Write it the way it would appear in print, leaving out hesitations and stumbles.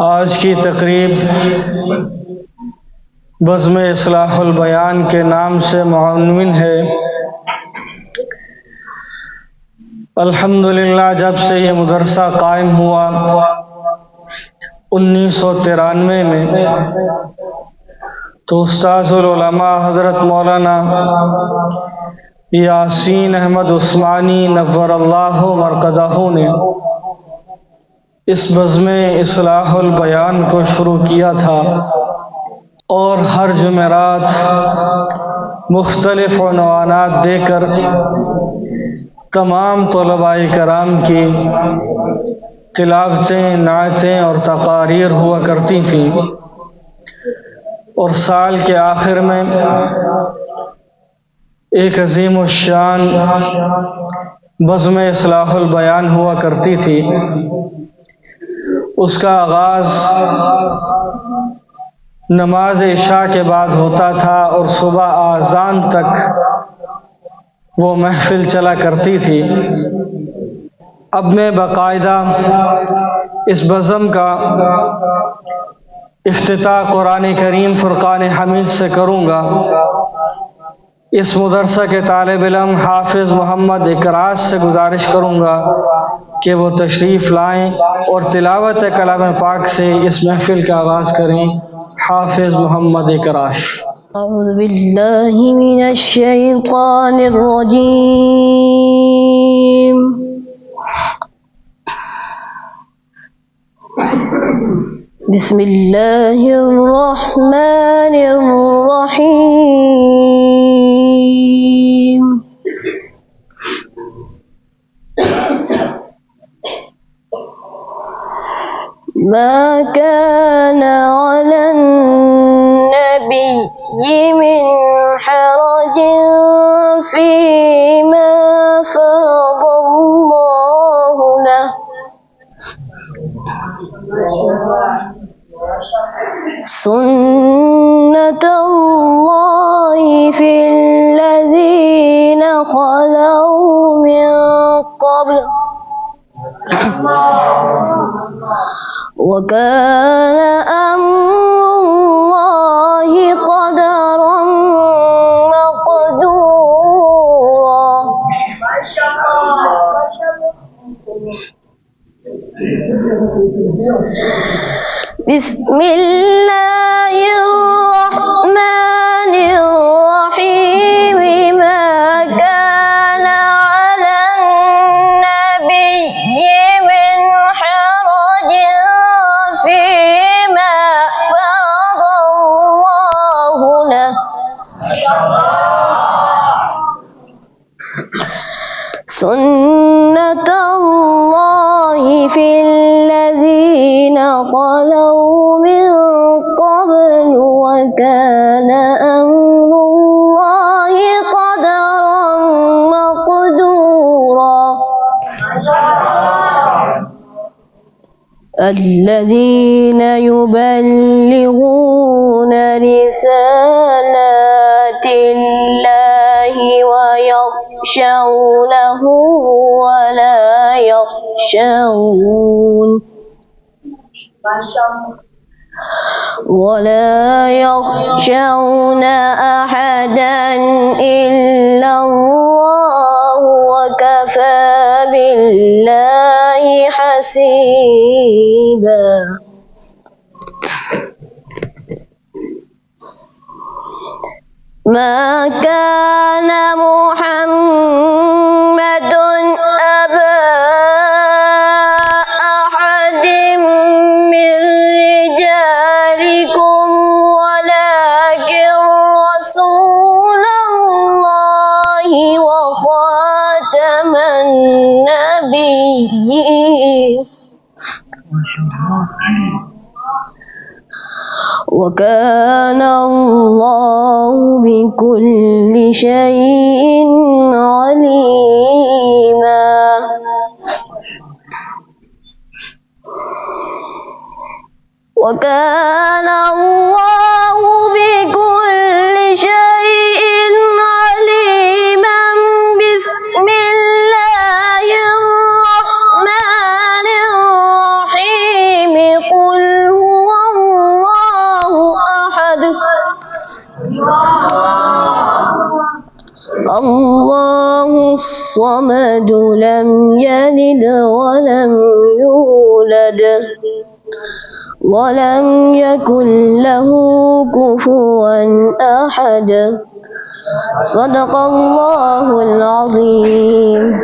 आज की तकरीब बज़्म इस्लाहुल बयान के नाम से मुअन्विन है। अल्हम्दुलिल्लाह, जब से ये मदरसा कायम हुआ 1993 में, तो उस्ताज़ुल उलमा हज़रत मौलाना यासीन अहमद उस्मानी नव्वरल्लाहु मरक़दहू ने इस बज़्म इस्लाहुल बयान को शुरू किया था और हर जुमेरात मुख्तलिफ़ उन्वानात देकर तमाम तलबाए कराम की तिलावतें, नाअतें और तक़ारीर हुआ करती थीं। और साल के आखिर में एक अज़ीमुश्शान बज़्म इस्लाहुल बयान हुआ करती थी। उसका आगाज़ नमाज इशा के बाद होता था और सुबह आज़ान तक वो महफ़िल चला करती थी। अब मैं बाकायदा इस बज़्म का इफ्तिताह कुरान करीम फ़ुरक़ान हमीद से करूँगा। इस मदरसा के तालिब इल्म हाफ़िज़ मोहम्मद इकराज से गुजारिश करूँगा कि वो तशरीफ़ लाएँ और तिलावत कलाम पाक से इस महफ़िल का आगाज़ करें। हाफ़िज़ मोहम्मद इकराज। अऊज़ु बिल्लाहि मिनश शैतानिर रजीम। बिस्मिल्लाहिर रहमानिर रहीम। मा काना अलन नबिय्यि मिन हरजिन फ़ीमा फ़रज़ल्लाहु लहु सुन्नतल्लाहि फ़िल्लज़ीना ख़लौ मिन क़ब्ल वकान अम्रुल्लाहि क़दरन मक़दूरा। बिस्मिल्लाहिर्रहमानिर्रहीम। मा काना अलन नबिय्यि मिन हरजिन फ़ीमा फ़रज़ल्लाहु लहु सुन्नतल्लाहि फ़िल्लज़ीना ख़लौ मिन क़ब्ल वकान अम्रुल्लाहि क़दरन मक़दूरा। الذين يبلغون رسالات الله ويخشونه ولا يخشون أحدا إلا الله وكفى بالله حسيبا. ما كان محمد أبا أحد من رجالكم ولكن رسول الله وخاتم النبيين وكان الله بكل شيء عليما. وكان الله بكل شيء عليما. بسم الله الرحمن الرحيم. الصمد لم يلد ولم يولد ولم يكن له كفوا أحد. صدق الله العظيم.